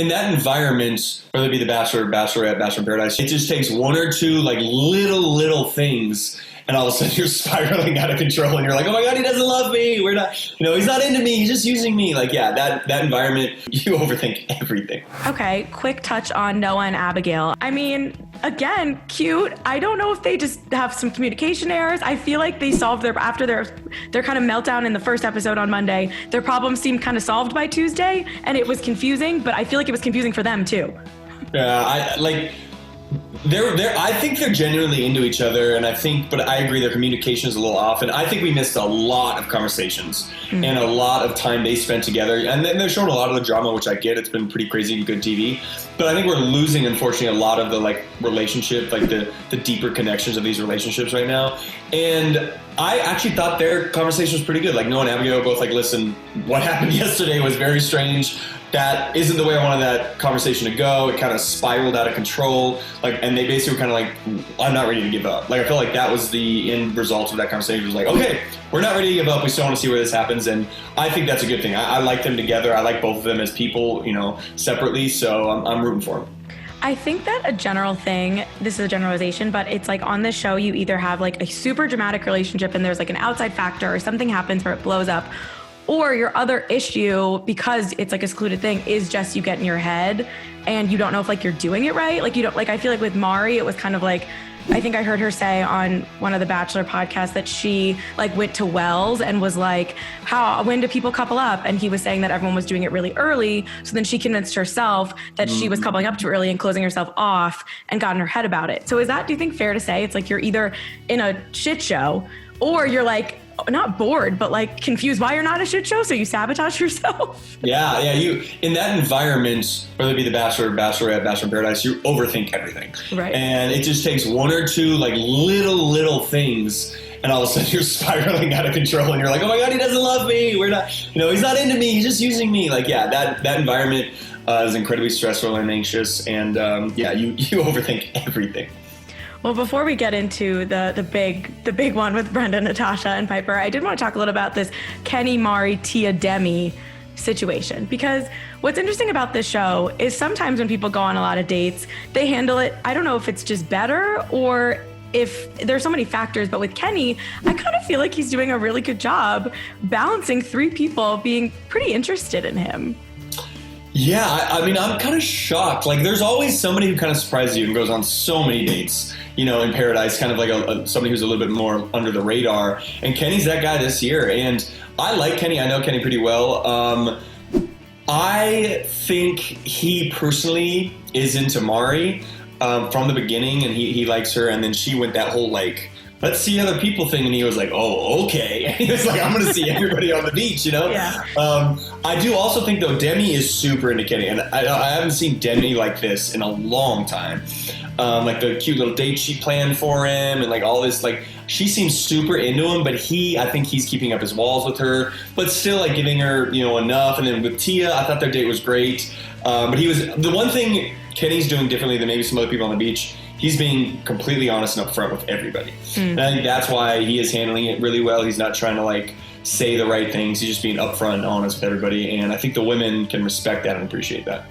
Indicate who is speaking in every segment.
Speaker 1: in that environment, whether it be the Bachelor, Bachelorette, Bachelor in Paradise, it just takes one or two like little things, and all of a sudden you're spiraling out of control, and you're like, oh my God, he doesn't love me. We're not, he's not into me. He's just using me. Like, yeah, that environment, you overthink everything.
Speaker 2: Okay, quick touch on Noah and Abigail. I mean, again, cute. I don't know if they just have some communication errors. I feel like they solved after their kind of meltdown in the first episode on Monday, their problems seemed kind of solved by Tuesday, and it was confusing, but I feel like it was confusing for them too.
Speaker 1: Yeah, I think they're genuinely into each other, but I agree their communication is a little off, and I think we missed a lot of conversations and a lot of time they spent together, and then they're showing a lot of the drama, which I get. It's been pretty crazy and good TV, but I think we're losing, unfortunately, a lot of the relationship, the deeper connections of these relationships right now, and I actually thought their conversation was pretty good. Like, Noah and Abigail were both like, listen, what happened yesterday was very strange. That isn't the way I wanted that conversation to go. It kind of spiraled out of control. And they basically were kind of like, I'm not ready to give up. I feel like that was the end result of that conversation. It was like, okay, we're not ready to give up. We still want to see where this happens. And I think that's a good thing. I like them together. I like both of them as people, separately. So I'm rooting for them.
Speaker 2: I think that a general thing, this is a generalization, but it's like on this show, you either have like a super dramatic relationship and there's like an outside factor or something happens where it blows up, or your other issue, because it's like a secluded thing, is just you get in your head and you don't know if you're doing it right. I feel like with Mari, it was kind of like, I think I heard her say on one of the Bachelor podcasts that she went to Wells and was like, when do people couple up? And he was saying that everyone was doing it really early. So then she convinced herself that she was coupling up too early and closing herself off and got in her head about it. So is that, do you think, fair to say? It's like you're either in a shit show or you're not bored, but confused why you're not a shit show, so you sabotage yourself.
Speaker 1: Yeah, you in that environment, whether it be the Bachelor, Bachelorette, Bachelor in Paradise, you overthink everything. Right. And it just takes one or two little things, and all of a sudden you're spiraling out of control, and you're like, oh my God, he doesn't love me. We're not, he's not into me. He's just using me. That environment is incredibly stressful and anxious, and you overthink everything.
Speaker 2: Well, before we get into the big one with Brenda, Natasha, and Piper, I did want to talk a little about this Kenny, Mari, Tia, Demi situation. Because what's interesting about this show is sometimes when people go on a lot of dates, they handle it, I don't know if it's just better or if there's so many factors, but with Kenny, I kind of feel like he's doing a really good job balancing three people being pretty interested in him.
Speaker 1: Yeah, I mean, I'm kind of shocked. There's always somebody who kind of surprises you and goes on so many dates, in Paradise, kind of somebody who's a little bit more under the radar. And Kenny's that guy this year. And I like Kenny. I know Kenny pretty well. I think he personally is into Mari from the beginning, and he likes her. And then she went that whole, let's see other people thing, and he was like, oh, okay. And he was like, I'm going to see everybody on the beach, Yeah. I do also think, though, Demi is super into Kenny, and I haven't seen Demi like this in a long time. The cute little date she planned for him, and all this, she seems super into him, but I think he's keeping up his walls with her, but still giving her, enough. And then with Tia, I thought their date was great. But the one thing Kenny's doing differently than maybe some other people on the beach, he's being completely honest and upfront with everybody. And I think that's why he is handling it really well. He's not trying to say the right things. He's just being upfront and honest with everybody. And I think the women can respect that and appreciate that.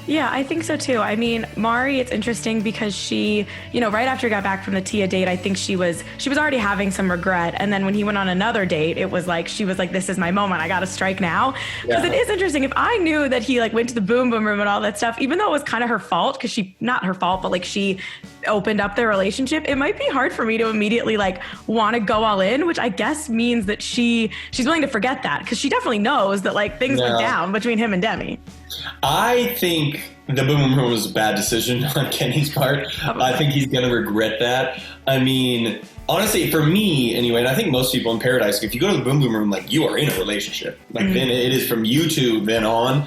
Speaker 2: Yeah, I think so too. I mean, Mari, it's interesting because she, right after he got back from the Tia date, I think she was already having some regret. And then when he went on another date, it was she was like, this is my moment. I got to strike now. Because It is interesting. If I knew that he went to the boom boom room and all that stuff, even though it was kind of her fault, because not her fault, but she opened up their relationship, it might be hard for me to immediately want to go all in, which I guess means that she's willing to forget that, because she definitely knows that things went down between him and Demi.
Speaker 1: I think the boom room was a bad decision on Kenny's part. I think he's going to regret that. I mean, honestly, for me anyway, and I think most people in Paradise, if you go to the boom boom room, you are in a relationship. Then it is from you two then on.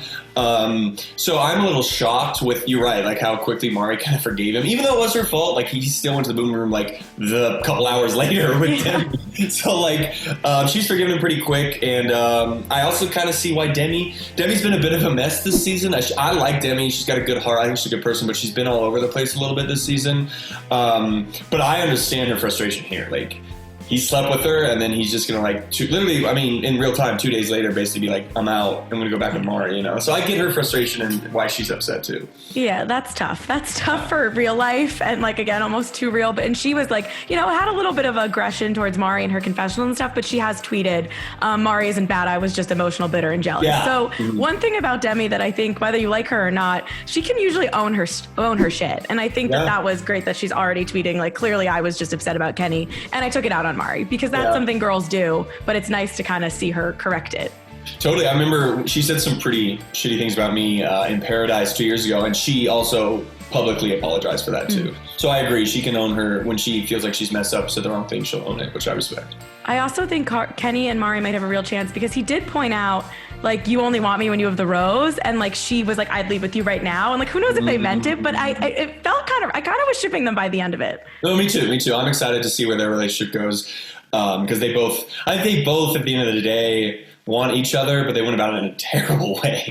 Speaker 1: So I'm a little shocked with, you're right, how quickly Mari kind of forgave him. Even though it was her fault, he still went to the boom room the couple hours later with Demi. So she's forgiven him pretty quick. And I also kind of see why Demi's been a bit of a mess this season. I like Demi. She's got a good heart. I think she's a good person, but she's been all over the place a little bit this season. But I understand her frustration here. he slept with her, and then he's just gonna literally, I mean, in real time, 2 days later, basically be like, I'm out. I'm gonna go back with Mari, you know. So I get her frustration and why she's upset too.
Speaker 2: Yeah, that's tough. That's tough for real life, and like again, almost too real. But and she was like, you know, had a little bit of aggression towards Mari in her confessional and stuff. But she has tweeted, Mari isn't bad. I was just emotional, bitter, and jealous.
Speaker 1: Yeah.
Speaker 2: So one thing about Demi that I think, whether you like her or not, she can usually own her shit, and I think that was great that she's already tweeting like, clearly I was just upset about Kenny, and I took it out on Mari, because that's something girls do, but it's nice to kind of see her correct it.
Speaker 1: Totally. I remember she said some pretty shitty things about me in Paradise 2 years ago, and she also publicly apologized for that too. So I agree. She can own her when she feels like she's messed up, said the wrong thing, she'll own it, which I respect. I
Speaker 2: also think Kenny and Mari might have a real chance, because he did point out, like, you only want me when you have the rose, and like she was like, I'd leave with you right now, and like who knows if they meant it, but it felt I kind of was shipping them by the end of it.
Speaker 1: No, me too. I'm excited to see where their relationship goes, because I think they both at the end of the day want each other, but they went about it in a terrible way.